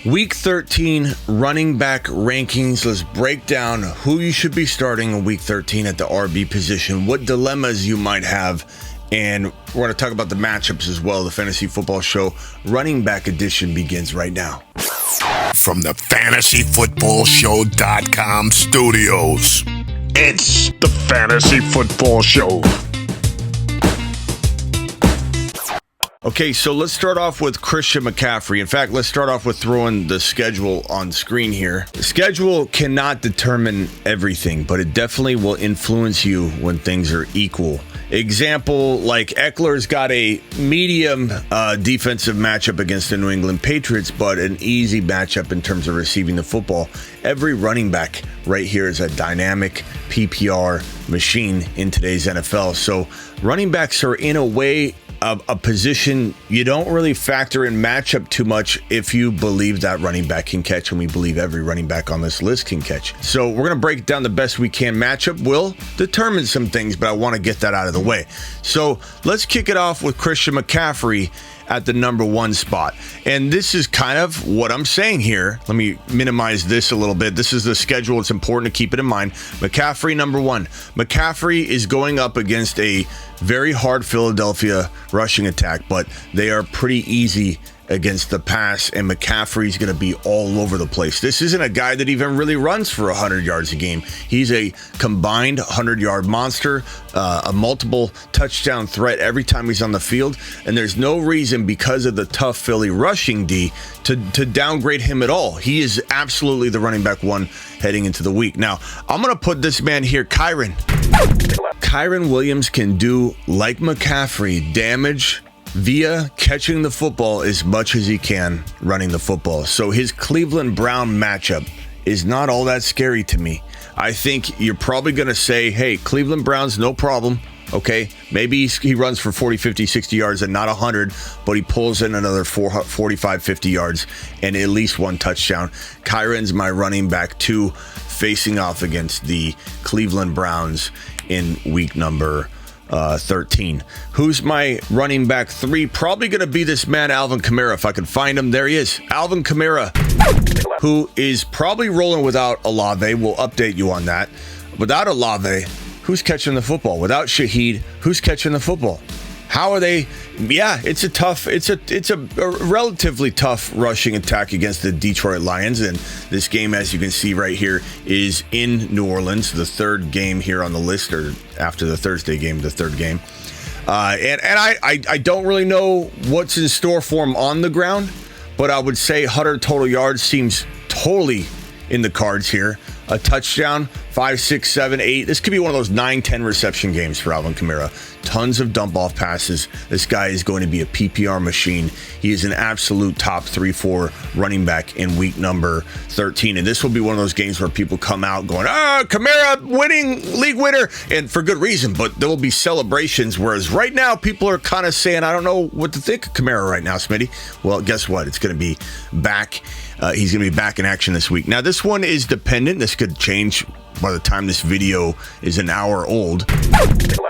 Week 13 running back rankings. Let's break down who you should be starting in Week 13 at the RB position, what dilemmas you might have, and we're going to talk about the matchups as well. The Fantasy Football Show Running Back Edition begins right now. From the FantasyFootballShow.com studios, it's the Fantasy Football Show. Okay, so let's start off with Christian McCaffrey. In fact, let's start off with throwing the schedule on screen here. The schedule cannot determine everything, but it definitely will influence you when things are equal. Example, like Eckler's got a medium defensive matchup against the New England Patriots, but an easy matchup in terms of receiving the football. Every running back right here is a dynamic PPR machine in today's NFL. So running backs are in a way a position you don't really factor in matchup too much if you believe that running back can catch, and we believe every running back on this list can catch. So we're going to break down the best we can. Matchup will determine some things, but I want to get that out of the way. So let's kick it off with Christian McCaffrey at the number one spot. And this is kind of what I'm saying here. Let me minimize this a little bit. This is the schedule. It's important to keep it in mind. McCaffrey, number one. McCaffrey is going up against a very hard Philadelphia rushing attack, but they are pretty easy against the pass, and McCaffrey's going to be all over the place. This isn't a guy that even really runs for 100 yards a game. He's a combined 100-yard monster, a multiple touchdown threat every time he's on the field, and there's no reason because of the tough Philly rushing D to downgrade him at all. He is absolutely the running back one heading into the week. Now, I'm going to put this man here, Kyren Williams can do, like McCaffrey, damage via catching the football as much as he can running the football. So his Cleveland Brown matchup is not all that scary to me. I think you're probably going to say, hey, Cleveland Browns, no problem. Okay, maybe he runs for 40, 50, 60 yards and not 100, but he pulls in another 45, 50 yards and at least one touchdown. Kyren's my running back two, facing off against the Cleveland Browns in week number 13. Who's my running back three? Probably going to be this man, Alvin Kamara. If I can find him, there he is. Alvin Kamara, who is probably rolling without Olave. We'll update you on that. Without Olave, who's catching the football? Without Shaheed, who's catching the football? How are they? Yeah, it's a relatively tough rushing attack against the Detroit Lions, and this game, as you can see right here, is in New Orleans, the third game here on the list, or after the Thursday game, the third game. And I don't really know what's in store for him on the ground, but I would say 100 total yards seems totally in the cards here. A touchdown, 5, 6, 7, 8. This could be one of those 9, 10 reception games for Alvin Kamara. Tons of dump off passes. This guy is going to be a PPR machine. He is an absolute top 3-4 running back in week number 13. And this will be one of those games where people come out going, Kamara winning, league winner, and for good reason. But there will be celebrations, whereas right now people are kind of saying, I don't know what to think of Kamara right now, Smitty. Well, guess what? It's going to be back. He's going to be back in action this week. Now, this one is dependent. This could change by the time this video is an hour old.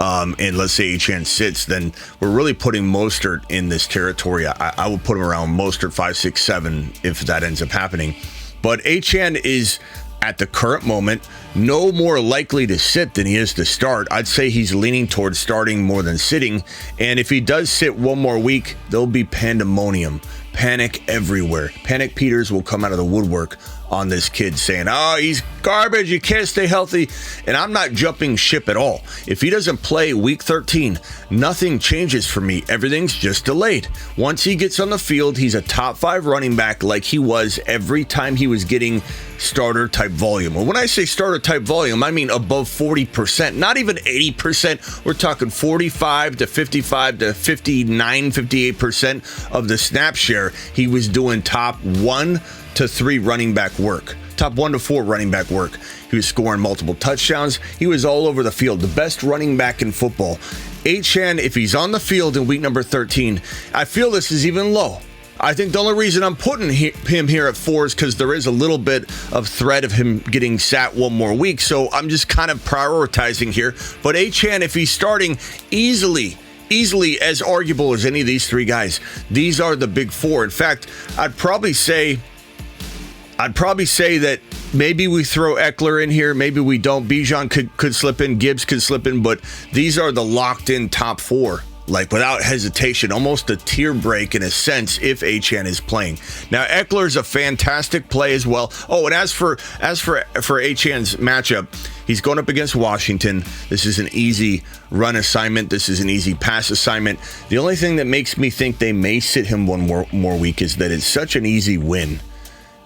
And let's say Achane sits, then we're really putting Mostert in this territory. I will put him around Mostert 5, 6, 7 if that ends up happening. But Achane is, at the current moment, no more likely to sit than he is to start. I'd say he's leaning towards starting more than sitting. And if he does sit one more week, there'll be pandemonium. Panic everywhere. Panic Peters will come out of the woodwork on this kid saying, he's garbage, you can't stay healthy. And I'm not jumping ship at all. If he doesn't play week 13, nothing changes for me. Everything's just delayed. Once he gets on the field, he's a top 5 running back like he was every time he was getting starter type volume. And when I say starter type volume, I mean above 40%, not even 80%. We're talking 45 to 55 to 59, 58% of the snap share. He was doing top 1 to 3 running back work, top 1 to 4 running back work. He was scoring multiple touchdowns. He was all over the field, the best running back in football. Achane, if he's on the field in week number 13, I feel this is even low. I think the only reason I'm putting him here at 4 is because there is a little bit of threat of him getting sat one more week. So I'm just kind of prioritizing here. But Achane, if he's starting easily as arguable as any of these 3 guys, these are the big 4. In fact, I'd probably say I'd probably say that maybe we throw Eckler in here. Maybe we don't. Bijan could slip in. Gibbs could slip in. But these are the locked-in top 4. Like, without hesitation, almost a tier break in a sense if Achane is playing. Now, Eckler's a fantastic play as well. Oh, and as for Achane's matchup, he's going up against Washington. This is an easy run assignment. This is an easy pass assignment. The only thing that makes me think they may sit him one more week is that it's such an easy win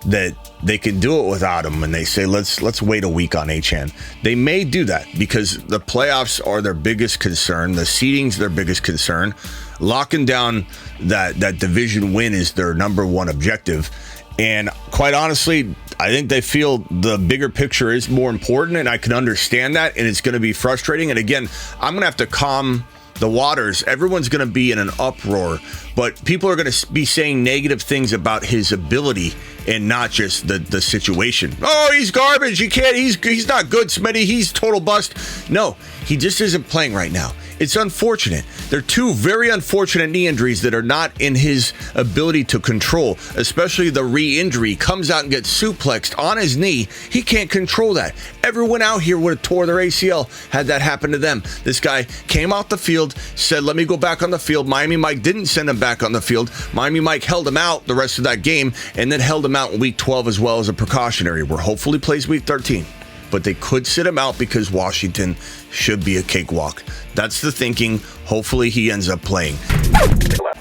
that they can do it without him, and they say let's wait a week on Achane. They may do that because the playoffs are their biggest concern. The seeding's their biggest concern. Locking down that division win is their number one objective. And quite honestly, I think they feel the bigger picture is more important, and I can understand that, and it's going to be frustrating. And again, I'm going to have to calm the waters. Everyone's going to be in an uproar, but people are going to be saying negative things about his ability and not just the situation. Oh, he's garbage. You can't. He's not good, Smitty. He's total bust. No, he just isn't playing right now. It's unfortunate. They're two very unfortunate knee injuries that are not in his ability to control, especially the re-injury. Comes out and gets suplexed on his knee. He can't control that. Everyone out here would have tore their ACL had that happened to them. This guy came off the field, said, let me go back on the field. Miami Mike didn't send him back on the field. Miami Mike held him out the rest of that game and then held him out in week 12 as well as a precautionary, where hopefully plays week 13. But they could sit him out because Washington should be a cakewalk. That's the thinking. Hopefully he ends up playing.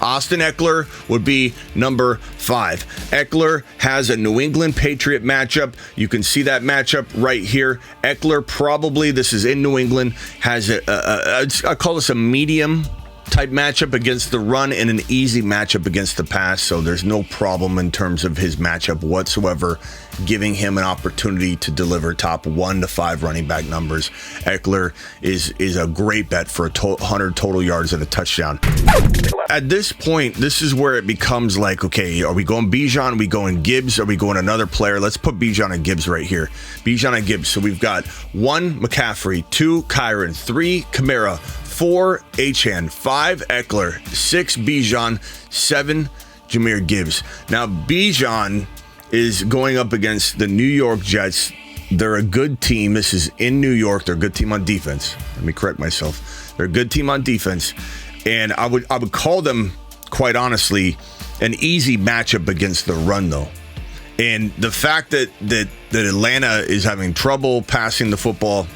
Austin Eckler would be number 5. Eckler has a New England Patriot matchup. You can see that matchup right here. Eckler probably, this is in New England, has I call this a medium type matchup against the run and an easy matchup against the pass. So there's no problem in terms of his matchup whatsoever, giving him an opportunity to deliver top 1 to 5 running back numbers. Eckler is a great bet for 100 total yards and a touchdown. At this point, this is where it becomes like, okay, are we going Bijan? Are we going Gibbs? Are we going another player? Let's put Bijan and Gibbs right here. Bijan and Gibbs. So we've got 1 McCaffrey, 2 Kyron, 3 Kamara, 4 Achane, 5 Eckler, 6 Bijan, 7 Jahmyr Gibbs. Now, Bijan is going up against the New York Jets. They're a good team. This is in New York. They're a good team on defense. Let me correct myself. They're a good team on defense. And I would call them, quite honestly, an easy matchup against the run, though. And the fact that Atlanta is having trouble passing the football,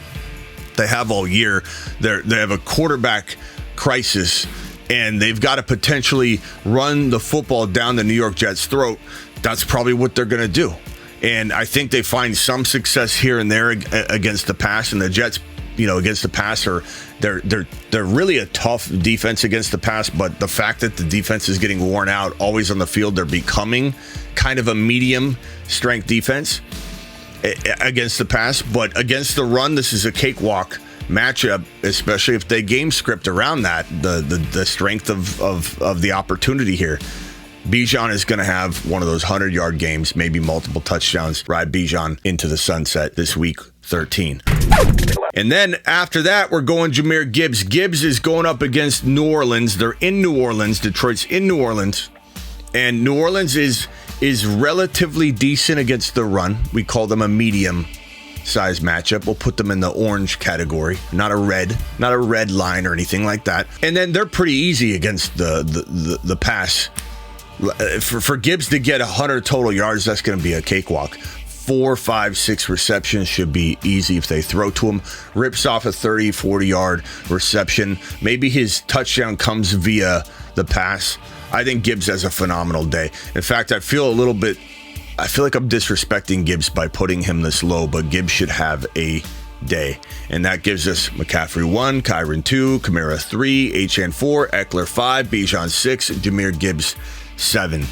they have all year. They have a quarterback crisis, and they've got to potentially run the football down the New York Jets' throat. That's probably what they're going to do. And I think they find some success here and there against the pass, and the Jets, against the passer, they're really a tough defense against the pass, but the fact that the defense is getting worn out, always on the field, they're becoming kind of a medium strength defense against the pass. But against the run, this is a cakewalk matchup, especially if they game script around that, the strength of the opportunity here. Bijan is going to have one of those 100-yard games, maybe multiple touchdowns. Ride Bijan into the sunset this week 13. And then after that, we're going Jahmyr Gibbs. Gibbs is going up against New Orleans. They're in New Orleans. Detroit's in New Orleans. And New Orleans is relatively decent against the run. We call them a medium size matchup. We'll put them in the orange category, not a red line or anything like that. And then they're pretty easy against the pass. For Gibbs to get 100 total yards, that's going to be a cakewalk. 4, 5, 6 receptions should be easy if they throw to him. Rips off a 30, 40-yard reception. Maybe his touchdown comes via the pass. I think Gibbs has a phenomenal day. In fact, I feel like I'm disrespecting Gibbs by putting him this low, but Gibbs should have a day. And that gives us McCaffrey 1, Kyron 2, Kamara 3, Achane 4, Eckler 5, Bijan 6, Jahmyr Gibbs 7.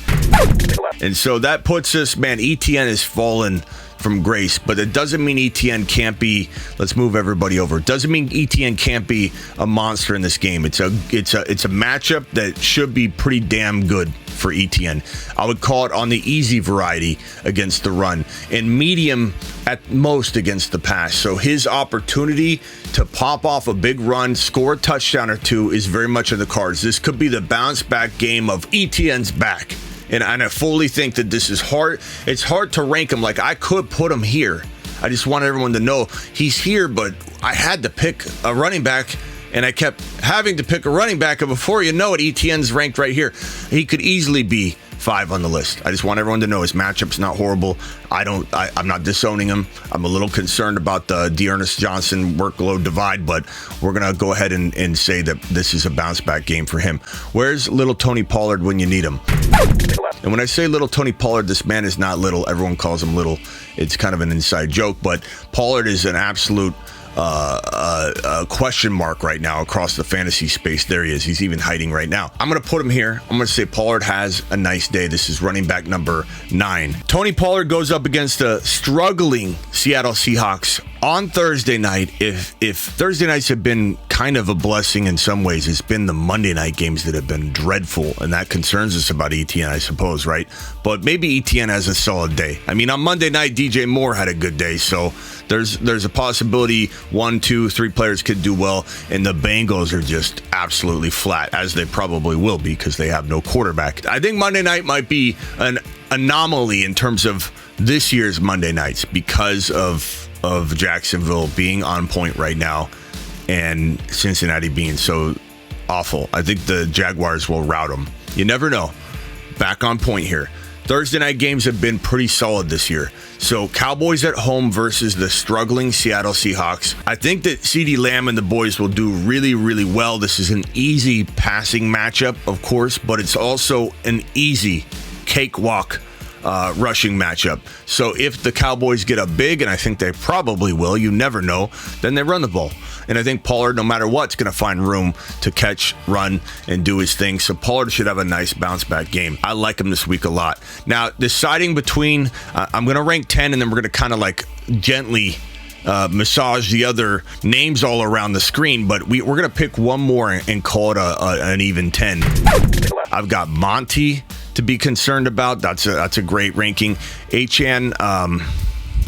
And so that puts us, ETN has fallen from grace, but it doesn't mean ETN can't be, let's move everybody over. It doesn't mean ETN can't be a monster in this game. It's a matchup that should be pretty damn good for ETN. I would call it on the easy variety against the run and medium at most against the pass. So his opportunity to pop off a big run, score a touchdown or two is very much in the cards. This could be the bounce back game of ETN's back. And I fully think that this is hard. It's hard to rank him. Like, I could put him here. I just want everyone to know he's here, but I had to pick a running back, and I kept having to pick a running back, and before you know it, Etienne's ranked right here. He could easily be 5 on the list. I just want everyone to know his matchup's not horrible. I'm not disowning him. I'm a little concerned about the Dearness Johnson workload divide, but we're going to go ahead and say that this is a bounce back game for him. Where's little Tony Pollard when you need him? And when I say little Tony Pollard, this man is not little. Everyone calls him little. It's kind of an inside joke, but Pollard is an absolute question mark right now across the fantasy space. There he is. He's even hiding right now. I'm going to put him here. I'm going to say Pollard has a nice day. This is running back number 9. Tony Pollard goes up against the struggling Seattle Seahawks on Thursday night. If Thursday nights have been kind of a blessing in some ways, it's been the Monday night games that have been dreadful, and that concerns us about Etienne, I suppose, right? But maybe Etienne has a solid day. I mean, on Monday night, DJ Moore had a good day, so there's a possibility 1, 2, 3 players could do well, and the Bengals are just absolutely flat, as they probably will be because they have no quarterback. I think Monday night might be an anomaly in terms of this year's Monday nights because of Jacksonville being on point right now and Cincinnati being so awful. I think the Jaguars will rout them. You never know. Back on point here. Thursday night games have been pretty solid this year. So Cowboys at home versus the struggling Seattle Seahawks. I think that CeeDee Lamb and the boys will do really, really well. This is an easy passing matchup, of course, but it's also an easy cakewalk rushing matchup. So if the Cowboys get up big, and I think they probably will, you never know, then they run the ball. And I think Pollard, no matter what, is going to find room to catch, run, and do his thing. So Pollard should have a nice bounce-back game. I like him this week a lot. Now, deciding between, I'm going to rank 10, and then we're going to kind of like gently massage the other names all around the screen, but we're going to pick one more and call it an even 10. I've got Monty to be concerned about. That's a great ranking. Achane,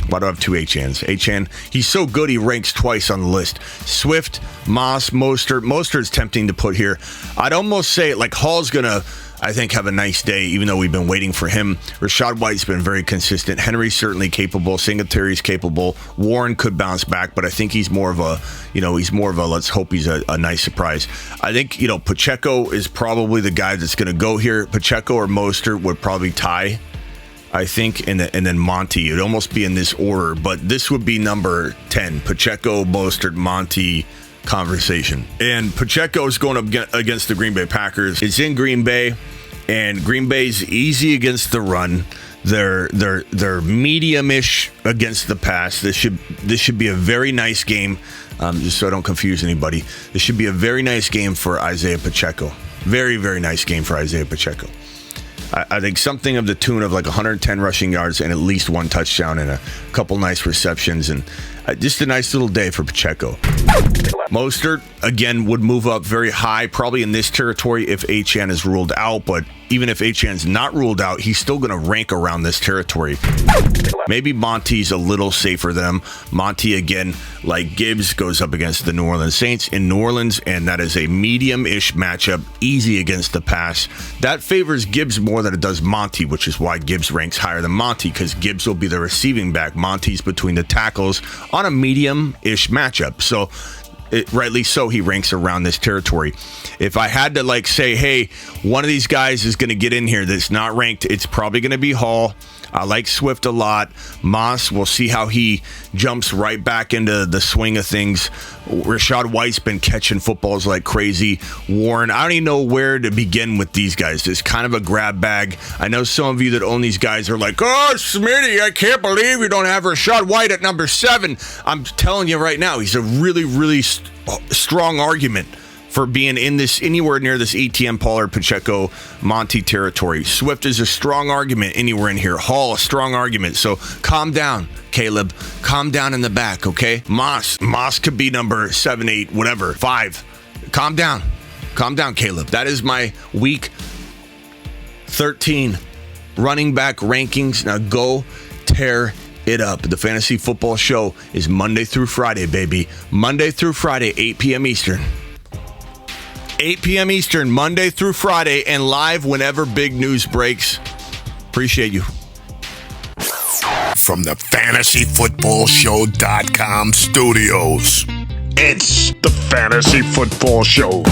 why do I have 2 Achanes? Achane, he's so good he ranks twice on the list. Swift, Moss, Mostert. Mostert's tempting to put here. I'd almost say like Hall's gonna, I think, have a nice day, even though we've been waiting for him. Rashad White's been very consistent. Henry's certainly capable. Singletary's capable. Warren could bounce back, but I think he's more of a, let's hope he's a nice surprise. I think, Pacheco is probably the guy that's going to go here. Pacheco or Mostert would probably tie, I think, and then Monty. It would almost be in this order, but this would be number 10. Pacheco, Mostert, Monty conversation. And Pacheco is going up against the Green Bay Packers. It's in Green Bay, and Green Bay's easy against the run. They're medium-ish against the pass. This should be a very nice game. Just so I don't confuse anybody, this should be a very nice game for Isaiah Pacheco. Very, very nice game for Isaiah Pacheco. I think something of the tune of like 110 rushing yards and at least 1 touchdown and a couple nice receptions, and just a nice little day for Pacheco. Mostert, again, would move up very high, probably in this territory if Achane is ruled out, but even if Achane's not ruled out, he's still going to rank around this territory. Maybe Monty's a little safer than him. Monty, again, like Gibbs, goes up against the New Orleans Saints in New Orleans, and that is a medium-ish matchup, easy against the pass. That favors Gibbs more than it does Monty, which is why Gibbs ranks higher than Monty, because Gibbs will be the receiving back. Monty's between the tackles on a medium-ish matchup. So rightly so, he ranks around this territory. If I had to say, hey, one of these guys is going to get in here that's not ranked, it's probably going to be Hall. I like Swift a lot. Moss, we'll see how he jumps right back into the swing of things. Rashad White's been catching footballs like crazy. Warren, I don't even know where to begin with these guys. It's kind of a grab bag. I know some of you that own these guys are like, oh, Smitty, I can't believe you don't have Rashad White at number 7. I'm telling you right now, he's a really, really strong argument for being in this anywhere near this Etienne, Pollard, Pacheco, Monty territory. Swift is a strong argument anywhere in here. Hall, a strong argument. So calm down, Caleb. Calm down in the back, okay? Moss could be number 7, 8, whatever, 5. Calm down. Calm down, Caleb. That is my week 13 running back rankings. Now go tear it up. The Fantasy Football Show is Monday through Friday, baby. Monday through Friday, 8 p.m. Eastern. 8 p.m. Eastern, Monday through Friday, and live whenever big news breaks. Appreciate you. From the FantasyFootballShow.com studios, it's the Fantasy Football Show.